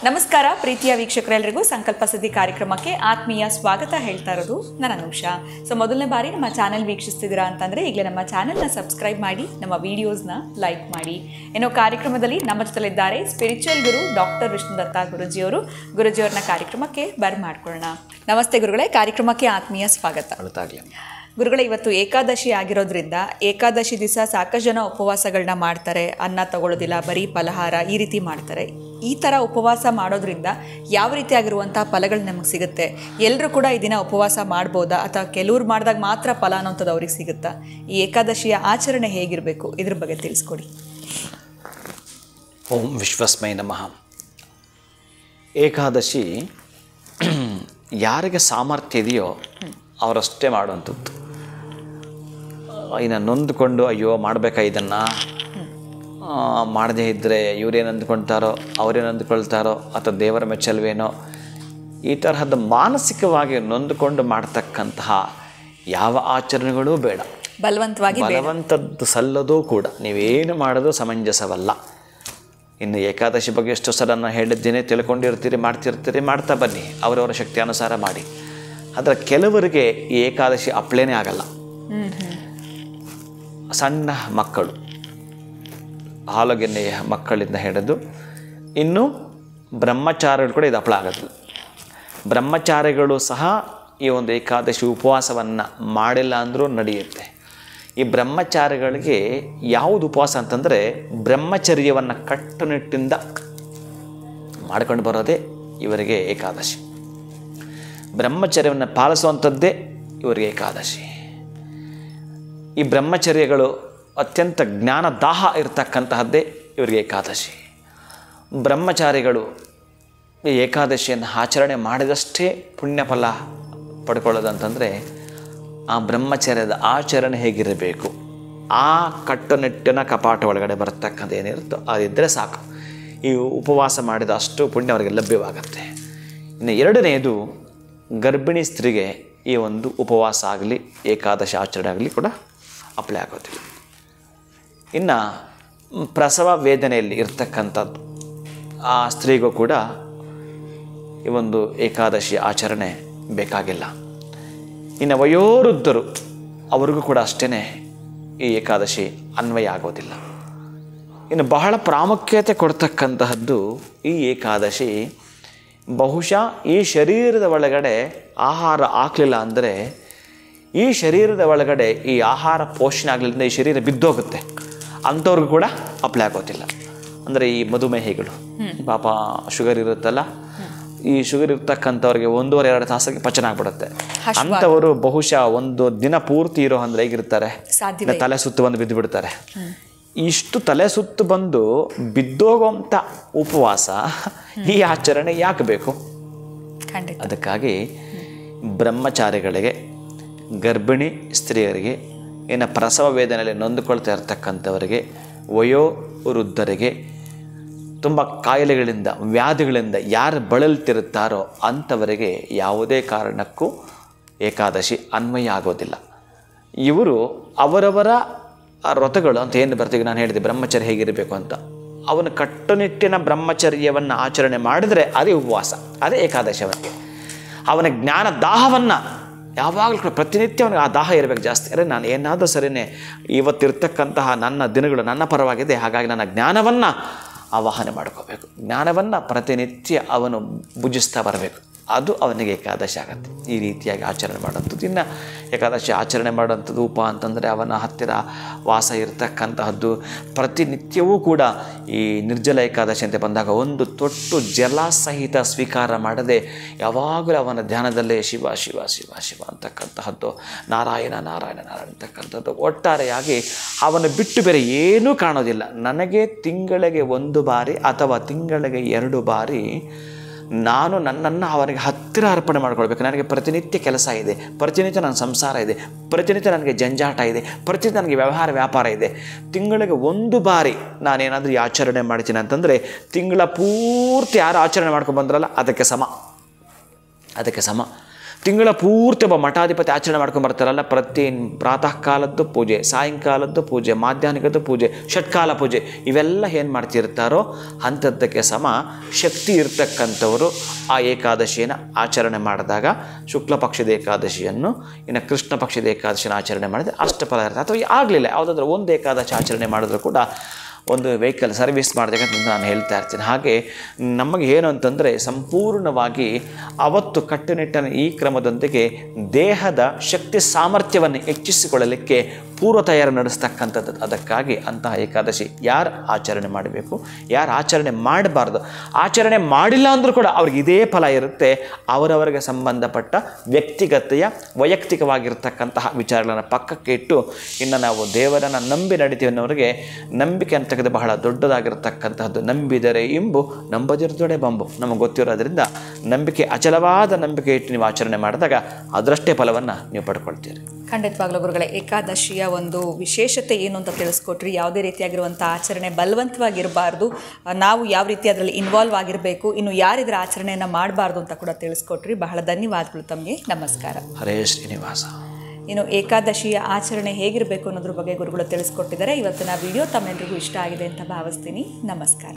ನಮಸ್ಕಾರ ಪ್ರೀತಿಯ ವೀಕ್ಷಕರೆಲ್ಲರಿಗೂ ಸಂಕಲ್ಪ ಸಿದ್ಧಿ ಕಾರ್ಯಕ್ರಮಕ್ಕೆ ಆತ್ಮೀಯ ಸ್ವಾಗತ ಹೇಳ್ತಾ ಇರೋದು ನಾನು ಅನುಷಾ. ಮೊದಲನೇ ಬಾರಿ ನಮ್ಮ ಚಾನೆಲ್ ವೀಕ್ಷಿಸ್ತಿದ್ದೀರಾ ಅಂತಂದರೆ ಈಗಲೇ ನಮ್ಮ ಚಾನೆಲ್ನ ಸಬ್ಸ್ಕ್ರೈಬ್ ಮಾಡಿ, ನಮ್ಮ ವಿಡಿಯೋಸ್ನ ಲೈಕ್ ಮಾಡಿ. ಏನೋ ಕಾರ್ಯಕ್ರಮದಲ್ಲಿ ನಮ್ಮ ಜೊತೆಲಿದ್ದಾರೆ ಸ್ಪಿರಿಚುವಲ್ ಗುರು ಡಾಕ್ಟರ್ ವಿಷ್ಣುದತ್ತ ಗುರುಜಿಯವ್ರನ್ನ ಕಾರ್ಯಕ್ರಮಕ್ಕೆ ಮಾಡ್ಕೊಳ್ಳೋಣ. ನಮಸ್ತೆ ಗುರುಗಳೇ, ಕಾರ್ಯಕ್ರಮಕ್ಕೆ ಆತ್ಮೀಯ ಸ್ವಾಗತ. ಗುರುಗಳೇ, ಇವತ್ತು ಏಕಾದಶಿ ಆಗಿರೋದ್ರಿಂದ ಏಕಾದಶಿ ದಿವಸ ಸಾಕಷ್ಟು ಜನ ಉಪವಾಸಗಳನ್ನ ಮಾಡ್ತಾರೆ, ಅನ್ನ ತಗೊಳ್ಳೋದಿಲ್ಲ, ಬರೀ ಫಲಹಾರ ಈ ರೀತಿ ಮಾಡ್ತಾರೆ. ಈ ಥರ ಉಪವಾಸ ಮಾಡೋದ್ರಿಂದ ಯಾವ ರೀತಿಯಾಗಿರುವಂಥ ಫಲಗಳು ನಮಗೆ ಸಿಗುತ್ತೆ? ಎಲ್ಲರೂ ಕೂಡ ಈ ದಿನ ಉಪವಾಸ ಮಾಡ್ಬೋದಾ, ಅಥವಾ ಕೆಲವ್ರು ಮಾಡಿದಾಗ ಮಾತ್ರ ಫಲ ಅನ್ನೋಂಥದ್ದು ಅವ್ರಿಗೆ ಸಿಗುತ್ತಾ? ಈ ಏಕಾದಶಿಯ ಆಚರಣೆ ಹೇಗಿರಬೇಕು, ಇದ್ರ ಬಗ್ಗೆ ತಿಳಿಸ್ಕೊಡಿ. ಓಂ ವಿಶ್ವಸ್ಮೈ ನಮಃ. ಏಕಾದಶಿ ಯಾರಿಗೆ ಸಾಮರ್ಥ್ಯ ಇದೆಯೋ ಅವರಷ್ಟೇ ಮಾಡುವಂಥದ್ದು. ಇನ್ನು ನೊಂದುಕೊಂಡು ಅಯ್ಯೋ ಮಾಡಬೇಕಾ ಇದನ್ನು, ಮಾಡದೇ ಇದ್ದರೆ ಇವರೇನು ಅಂದ್ಕೊಳ್ತಾರೋ ಅವರೇನು ಅಂದ್ಕೊಳ್ತಾರೋ ಅಥವಾ ದೇವರ ಮೆಚ್ಚಲ್ವೇನೋ, ಈ ತರಹದ ಮಾನಸಿಕವಾಗಿ ನೊಂದುಕೊಂಡು ಮಾಡ್ತಕ್ಕಂತಹ ಯಾವ ಆಚರಣೆಗಳೂ ಬೇಡ. ಬಲವಂತದ್ದು ಸಲ್ಲದೂ ಕೂಡ ನೀವೇನು ಮಾಡೋದು ಸಮಂಜಸವಲ್ಲ. ಇನ್ನು ಏಕಾದಶಿ ಬಗ್ಗೆ ಎಷ್ಟೋ ಸಲ ನಾನು ಹೇಳಿದ್ದೇನೆ, ತಿಳ್ಕೊಂಡಿರ್ತೀರಿ, ಮಾಡ್ತಾ ಬನ್ನಿ, ಅವರವರ ಶಕ್ತಿ ಅನುಸಾರ ಮಾಡಿ. ಆದರೆ ಕೆಲವರಿಗೆ ಈ ಏಕಾದಶಿ ಅಪ್ಲೇನೇ ಆಗಲ್ಲ. ಸಣ್ಣ ಮಕ್ಕಳು, ಹಾಲುಗೆನ್ನೆಯ ಮಕ್ಕಳಿಂದ ಹಿಡಿದು ಇನ್ನು ಬ್ರಹ್ಮಚಾರಿಗಳು ಕೂಡ ಇದು ಹಪ್ಪಳ ಆಗೋದಿಲ್ಲ. ಬ್ರಹ್ಮಚಾರಿಗಳು ಸಹ ಈ ಒಂದು ಏಕಾದಶಿ ಉಪವಾಸವನ್ನು ಮಾಡಿಲ್ಲ ಅಂದರೂ ನಡೆಯುತ್ತೆ. ಈ ಬ್ರಹ್ಮಚಾರಿಗಳಿಗೆ ಯಾವುದು ಉಪವಾಸ ಅಂತಂದರೆ ಬ್ರಹ್ಮಚರ್ಯವನ್ನು ಕಟ್ಟುನಿಟ್ಟಿಂದ ಮಾಡ್ಕೊಂಡು ಬರೋದೇ ಇವರಿಗೆ ಏಕಾದಶಿ. ಬ್ರಹ್ಮಚರ್ಯವನ್ನು ಪಾಲಿಸುವಂಥದ್ದೇ ಇವರಿಗೆ ಏಕಾದಶಿ. ಈ ಬ್ರಹ್ಮಚರ್ಯಗಳು ಅತ್ಯಂತ ಜ್ಞಾನದಾಹ ಇರತಕ್ಕಂತಹದ್ದೇ ಇವರಿಗೆ ಏಕಾದಶಿ. ಬ್ರಹ್ಮಚಾರಿಗಳು ಈ ಏಕಾದಶಿಯನ್ನು ಆಚರಣೆ ಮಾಡಿದಷ್ಟೇ ಪುಣ್ಯಫಲ ಪಡ್ಕೊಳ್ಳೋದಂತಂದರೆ ಆ ಬ್ರಹ್ಮಚರ್ಯದ ಆಚರಣೆ ಹೇಗಿರಬೇಕು, ಆ ಕಟ್ಟುನಿಟ್ಟಿನ ಕಪಾಟ ಒಳಗಡೆ ಬರತಕ್ಕಂಥ ಏನಿರುತ್ತೋ ಅದಿದ್ದರೆ ಸಾಕು. ಈ ಉಪವಾಸ ಮಾಡಿದ ಅಷ್ಟು ಪುಣ್ಯ ಅವರಿಗೆ ಲಭ್ಯವಾಗುತ್ತೆ. ಇನ್ನು ಎರಡನೆಯದು, ಗರ್ಭಿಣಿ ಸ್ತ್ರೀಗೆ ಈ ಒಂದು ಉಪವಾಸ ಆಗಲಿ ಏಕಾದಶಿ ಆಚರಣೆ ಆಗಲಿ ಕೂಡ ಅಪ್ಲೈ ಆಗೋದಿಲ್ಲ. ಇನ್ನು ಪ್ರಸವ ವೇದನೆಯಲ್ಲಿ ಇರ್ತಕ್ಕಂಥದ್ದು ಆ ಸ್ತ್ರೀಗೂ ಕೂಡ ಈ ಒಂದು ಏಕಾದಶಿ ಆಚರಣೆ ಬೇಕಾಗಿಲ್ಲ. ಇನ್ನು ವಯೋವೃದ್ಧರು ಅವ್ರಿಗೂ ಕೂಡ ಅಷ್ಟೇ ಈ ಏಕಾದಶಿ ಅನ್ವಯ ಆಗೋದಿಲ್ಲ. ಇನ್ನು ಬಹಳ ಪ್ರಾಮುಖ್ಯತೆ ಕೊಡ್ತಕ್ಕಂತಹದ್ದು ಈ ಏಕಾದಶಿ, ಬಹುಶಃ ಈ ಶರೀರದ ಒಳಗಡೆ ಆಹಾರ ಹಾಕಲಿಲ್ಲ ಅಂದರೆ ಈ ಶರೀರದ ಒಳಗಡೆ ಈ ಆಹಾರ ಪೋಷಣೆ ಆಗಲಿಲ್ಲ, ಈ ಶರೀರ ಬಿದ್ದೋಗುತ್ತೆ. ಅಂಥವ್ರಿಗೂ ಕೂಡ ಅಪ್ಲೈ ಆಗೋದಿಲ್ಲ. ಅಂದರೆ ಈ ಮಧುಮೇಹಿಗಳು, ಪಾಪ ಶುಗರ್ ಇರುತ್ತಲ್ಲ, ಈ ಶುಗರ್ ಇರ್ತಕ್ಕಂಥವ್ರಿಗೆ 1.5-2 ತಾಸಿಗೆ ಪಚನ ಆಗ್ಬಿಡುತ್ತೆ. ಅಂಥವರು ಬಹುಶಃ ಒಂದು ದಿನ ಪೂರ್ತಿ ಇರೋ ಅಂದರೆ ಹೇಗಿರ್ತಾರೆ, ತಲೆ ಸುತ್ತು ಬಂದು ಬಿದ್ದು ಬಿಡ್ತಾರೆ. ಇಷ್ಟು ತಲೆ ಸುತ್ತು ಬಂದು ಬಿದ್ದೋಗುವಂಥ ಉಪವಾಸ ಈ ಆಚರಣೆ ಯಾಕೆ ಬೇಕು? ಅದಕ್ಕಾಗಿ ಬ್ರಹ್ಮಚಾರಿಗಳಿಗೆ, ಗರ್ಭಿಣಿ ಸ್ತ್ರೀಯರಿಗೆ, ಇನ್ನು ಪ್ರಸವ ವೇದನೆಯಲ್ಲಿ ನೊಂದುಕೊಳ್ತಾ ಇರ್ತಕ್ಕಂಥವರಿಗೆ, ವಯೋವೃದ್ಧರಿಗೆ, ತುಂಬ ಕಾಯಿಲೆಗಳಿಂದ ವ್ಯಾಧಿಗಳಿಂದ ಯಾರು ಬಳಲ್ತಿರುತ್ತಾರೋ ಅಂಥವರಿಗೆ ಯಾವುದೇ ಕಾರಣಕ್ಕೂ ಏಕಾದಶಿ ಅನ್ವಯ ಆಗೋದಿಲ್ಲ. ಇವರು ಅವರವರ ವ್ರತಗಳು ಅಂತ ಏನು ಬರ್ತೀವಿ, ನಾನು ಹೇಳಿದೆ ಬ್ರಹ್ಮಚರ್ಯ ಹೇಗಿರಬೇಕು ಅಂತ, ಅವನು ಕಟ್ಟುನಿಟ್ಟಿನ ಬ್ರಹ್ಮಚರ್ಯವನ್ನು ಆಚರಣೆ ಮಾಡಿದರೆ ಅದೇ ಉಪವಾಸ, ಅದೇ ಏಕಾದಶಿ. ಅವನಿಗೆ ಅವನ ಜ್ಞಾನ ದಾಹವನ್ನು ಯಾವಾಗಲೂ ಪ್ರತಿನಿತ್ಯ ಅವನಿಗೆ ಆ ದಾಹ ಇರಬೇಕು ಜಾಸ್ತಿ. ಅಂದರೆ ನಾನು ಏನಾದರೂ ಸರಿಯೇ ಇವತ್ತಿರ್ತಕ್ಕಂತಹ ನನ್ನ ದಿನಗಳು ನನ್ನ ಪರವಾಗಿದೆ, ಹಾಗಾಗಿ ನನ್ನ ಜ್ಞಾನವನ್ನು ಆವಾಹನೆ ಮಾಡ್ಕೋಬೇಕು, ಜ್ಞಾನವನ್ನು ಪ್ರತಿನಿತ್ಯ ಅವನು ಭುಜಿಸ್ತಾ ಬರಬೇಕು. ಅದು ಅವನಿಗೆ ಏಕಾದಶಿ ಆಗುತ್ತೆ. ಈ ರೀತಿಯಾಗಿ ಆಚರಣೆ ಮಾಡೋಂಥದ್ದು. ಇನ್ನು ಏಕಾದಶಿ ಆಚರಣೆ ಮಾಡೋಂಥದ್ದು ಉಪ ಅಂತಂದರೆ ಅವನ ಹತ್ತಿರ ವಾಸ ಇರತಕ್ಕಂತಹದ್ದು. ಪ್ರತಿನಿತ್ಯವೂ ಕೂಡ ಈ ನಿರ್ಜಲ ಏಕಾದಶಿ ಅಂತ ಬಂದಾಗ ಒಂದು ತೊಟ್ಟು ಜಲ ಸಹಿತ ಸ್ವೀಕಾರ ಮಾಡದೆ ಯಾವಾಗಲೂ ಅವನ ಧ್ಯಾನದಲ್ಲೇ ಶಿವ ಶಿವ ಶಿವ ಶಿವ ಅಂತಕ್ಕಂತಹದ್ದು, ನಾರಾಯಣ ನಾರಾಯಣ ನಾರಾಯಣ ಅಂತಕ್ಕಂಥದ್ದು. ಒಟ್ಟಾರೆಯಾಗಿ ಅವನು ಬಿಟ್ಟು ಬೇರೆ ಏನೂ ಕಾಣೋದಿಲ್ಲ. ನನಗೆ ತಿಂಗಳಿಗೆ 1 ಬಾರಿ ಅಥವಾ ತಿಂಗಳಿಗೆ 2 ಬಾರಿ ನಾನು ನನ್ನನ್ನು ಅವನಿಗೆ ಹತ್ತಿರ ಅರ್ಪಣೆ ಮಾಡ್ಕೊಳ್ಬೇಕು. ನನಗೆ ಪ್ರತಿನಿತ್ಯ ಕೆಲಸ ಇದೆ, ಪ್ರತಿನಿತ್ಯ ನನ್ನ ಸಂಸಾರ ಇದೆ, ಪ್ರತಿನಿತ್ಯ ನನಗೆ ಜಂಜಾಟ ಇದೆ, ಪ್ರತಿನಿತ್ಯ ನನಗೆ ವ್ಯಾಪಾರ ಇದೆ. ತಿಂಗಳಿಗೆ 1 ಬಾರಿ ನಾನೇನಾದರೂ ಈ ಆಚರಣೆ ಮಾಡ್ತೀನಿ ಅಂತಂದರೆ ತಿಂಗಳ ಪೂರ್ತಿ ಯಾರು ಆಚರಣೆ ಮಾಡ್ಕೊಂಡು ಬಂದ್ರಲ್ಲ ಅದಕ್ಕೆ ಸಮ. ತಿಂಗಳ ಪೂರ್ತಿ ಒಬ್ಬ ಮಠಾಧಿಪತಿ ಆಚರಣೆ ಮಾಡ್ಕೊಂಡು ಬರ್ತಾರಲ್ಲ, ಪ್ರತಿ ಪ್ರಾತಃ ಕಾಲದ್ದು ಪೂಜೆ, ಸಾಯಂಕಾಲದ್ದು ಪೂಜೆ, ಮಾಧ್ಯಾಹ್ನಿಕದ್ದು ಪೂಜೆ, ಷಟ್ಕಾಲ ಪೂಜೆ, ಇವೆಲ್ಲ ಏನು ಮಾಡ್ತಿರ್ತಾರೋ ಅಂಥದ್ದಕ್ಕೆ ಸಮ ಶಕ್ತಿ ಇರ್ತಕ್ಕಂಥವರು ಆ ಏಕಾದಶಿಯನ್ನು ಆಚರಣೆ ಮಾಡಿದಾಗ ಶುಕ್ಲ ಪಕ್ಷದ ಏಕಾದಶಿಯನ್ನು, ಇನ್ನು ಕೃಷ್ಣ ಪಕ್ಷದ ಏಕಾದಶಿಯನ್ನು ಆಚರಣೆ ಮಾಡಿದರೆ ಅಷ್ಟಫಲ ಇರುತ್ತೆ. ಅಥವಾ ಆಗಲಿಲ್ಲ ಯಾವುದಾದ್ರೂ ಒಂದು ಏಕಾದಶಿ ಆಚರಣೆ ಮಾಡಿದ್ರೂ ಕೂಡ ಒಂದು ವೆಹಿಕಲ್ ಸರ್ವಿಸ್ ಮಾಡಬೇಕಂತ ನಾನು ಹೇಳ್ತಾ ಇರ್ತೀನಿ. ಹಾಗೆ ನಮಗೆ ಏನು ಅಂತಂದರೆ ಸಂಪೂರ್ಣವಾಗಿ ಅವತ್ತು ಕಟ್ಟುನಿಟ್ಟಿನ ಈ ಕ್ರಮದೊಂದಿಗೆ ದೇಹದ ಶಕ್ತಿ ಸಾಮರ್ಥ್ಯವನ್ನು ಹೆಚ್ಚಿಸಿಕೊಳ್ಳಲಿಕ್ಕೆ ಪೂರ್ವ ತಯಾರಿ ನಡೆಸ್ತಕ್ಕಂಥದ್ದು. ಅದಕ್ಕಾಗಿ ಅಂತಹ ಏಕಾದಶಿ ಯಾರು ಆಚರಣೆ ಮಾಡಬೇಕು, ಯಾರು ಆಚರಣೆ ಮಾಡಬಾರ್ದು, ಆಚರಣೆ ಮಾಡಿಲ್ಲ ಅಂದರೂ ಕೂಡ ಅವ್ರಿಗೆ ಇದೇ ಫಲ ಇರುತ್ತೆ. ಅವರವರಿಗೆ ಸಂಬಂಧಪಟ್ಟ ವ್ಯಕ್ತಿಗತೆಯ ವೈಯಕ್ತಿಕವಾಗಿರ್ತಕ್ಕಂತಹ ವಿಚಾರಗಳನ್ನು ಪಕ್ಕಕ್ಕೆ ಇಟ್ಟು ಇನ್ನು ನಾವು ದೇವರನ್ನು ನಂಬಿ ನಡಿತೀವಿ ಅನ್ನೋರಿಗೆ ನಂಬಿಕೆ ಅಂತ ಬಹಳ ದೊಡ್ಡದಾಗಿರ್ತಕ್ಕಂತಹದ್ದು. ನಂಬಿದರೆ ಇಂಬು, ನಂಬದಿರುತ್ತಡೆ ಬಂಬು ನಮಗೆ ಗೊತ್ತಿರೋದ್ರಿಂದ ನಂಬಿಕೆ, ಅಚಲವಾದ ನಂಬಿಕೆ ಇಟ್ಟು ನೀವು ಆಚರಣೆ ಮಾಡಿದಾಗ ಅದರಷ್ಟೇ ಫಲವನ್ನು ನೀವು ಪಡ್ಕೊಳ್ತೀರಿ. ಖಂಡಿತವಾಗ್ಲೂ ಗುರುಗಳೇ, ಏಕಾದಶಿಯ ಒಂದು ವಿಶೇಷತೆ ಏನು ಅಂತ ತಿಳಿಸ್ಕೊಟ್ರಿ. ಯಾವುದೇ ರೀತಿಯಾಗಿರುವಂಥ ಆಚರಣೆ ಬಲವಂತವಾಗಿರಬಾರ್ದು, ನಾವು ಯಾವ ರೀತಿ ಅದರಲ್ಲಿ ಇನ್ವಾಲ್ವ್ ಆಗಿರಬೇಕು, ಇನ್ನು ಯಾರಿದ್ರ ಆಚರಣೆಯನ್ನು ಮಾಡಬಾರ್ದು ಅಂತ ಕೂಡ ತಿಳಿಸ್ಕೊಟ್ರಿ. ಬಹಳ ಧನ್ಯವಾದಗಳು ತಮಗೆ. ನಮಸ್ಕಾರ. ಹರೇ ಶ್ರೀನಿವಾಸ. ಇನ್ನು ಏಕಾದಶಿಯ ಆಚರಣೆ ಹೇಗಿರಬೇಕು ಅನ್ನೋದ್ರ ಬಗ್ಗೆ ಗುರುಗಳು ತಿಳಿಸ್ಕೊಟ್ಟಿದ್ದಾರೆ. ಇವತ್ತಿನ ವಿಡಿಯೋ ತಮ್ಮೆಲ್ಲರಿಗೂ ಇಷ್ಟ ಆಗಿದೆ ಅಂತ ಭಾವಿಸ್ತೀನಿ. ನಮಸ್ಕಾರ.